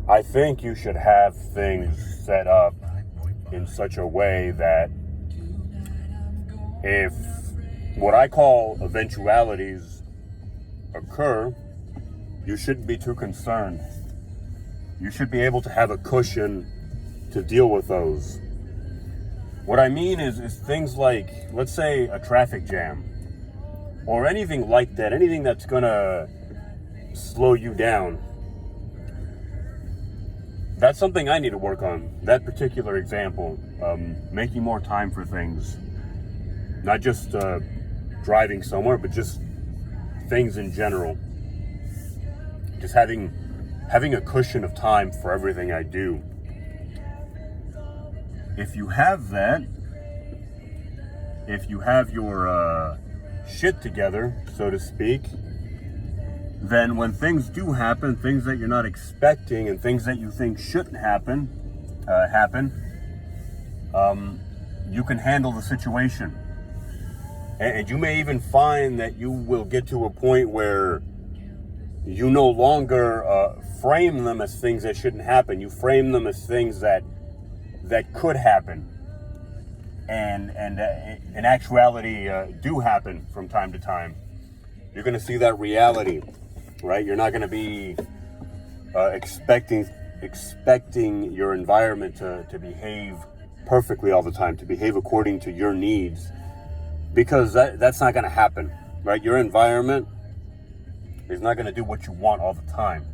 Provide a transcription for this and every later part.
I think you should have things set up in such a way that if what I call eventualities occur, you shouldn't be too concerned. You should be able to have a cushion to deal with those. What I mean is things like, let's say, a traffic jam or anything like that, anything that's gonna slow you down. That's something I need to work on. That particular example, making more time for things, not just driving somewhere, but just things in general. Just having a cushion of time for everything I do. If you have that, if you have your shit together, so to speak, then when things do happen, things that you're not expecting and things that you think shouldn't happen, you can handle the situation. And you may even find that you will get to a point where you no longer frame them as things that shouldn't happen. You frame them as things that could happen, and in actuality do happen from time to time. You're going to see that reality, right? You're not going to be expecting your environment to behave perfectly all the time, to behave according to your needs, because that's not going to happen, right? Your environment is not going to do what you want all the time.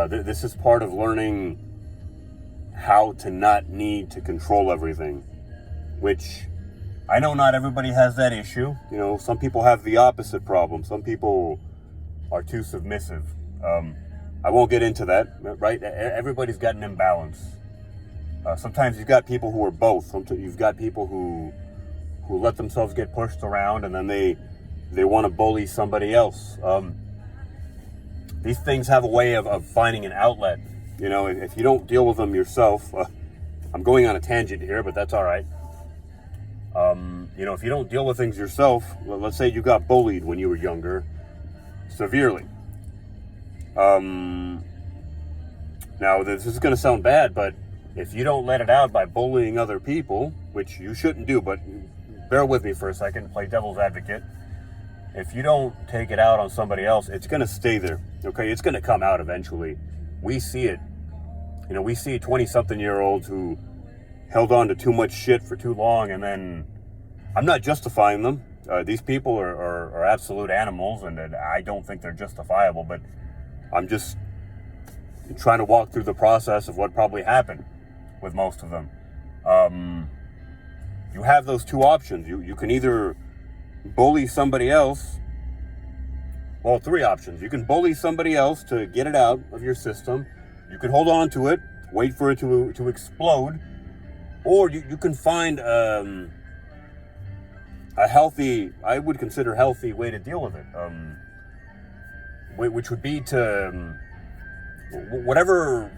This is part of learning how to not need to control everything, which I know not everybody has that issue. You know, some people have the opposite problem. Some people are too submissive. I won't get into that, right? Everybody's got an imbalance. Sometimes you've got people who are both. Sometimes you've got people who let themselves get pushed around, and then they want to bully somebody else. These things have a way of finding an outlet. You know, if you don't deal with them yourself, I'm going on a tangent here, but that's all right. You know, if you don't deal with things yourself, well, let's say you got bullied when you were younger, severely. Now, this is going to sound bad, but if you don't let it out by bullying other people, which you shouldn't do, but bear with me for a second, play devil's advocate. If you don't take it out on somebody else, it's going to stay there, okay? It's going to come out eventually. We see it. You know, we see 20-something-year-olds who held on to too much shit for too long, and then I'm not justifying them. These people are absolute animals, and I don't think they're justifiable, but I'm just trying to walk through the process of what probably happened with most of them. You have those two options. You can either bully somebody else. Well, three options. You can bully somebody else to get it out of your system. You can hold on to it, wait for it to explode. Or you can find a healthy, I would consider healthy way to deal with it. Which would be to, whatever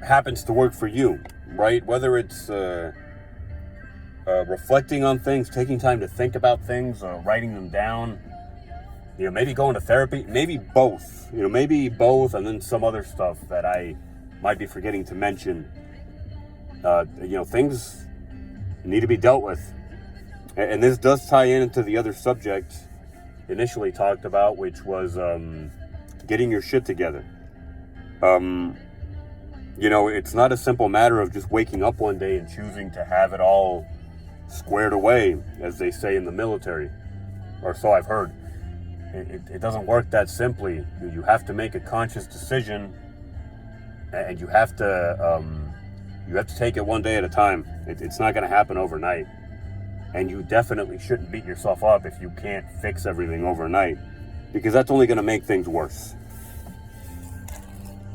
happens to work for you, right? Whether it's reflecting on things, taking time to think about things, writing them down, you know, maybe going to therapy, maybe both, and then some other stuff that I might be forgetting to mention. You know, things need to be dealt with. And this does tie into the other subject initially talked about, which was getting your shit together. You know, it's not a simple matter of just waking up one day and choosing to have it all squared away, as they say in the military, or so I've heard. It doesn't work that simply. You have to make a conscious decision, and you have to take it one day at a time. It's not going to happen overnight, and you definitely shouldn't beat yourself up if you can't fix everything overnight, because that's only going to make things worse.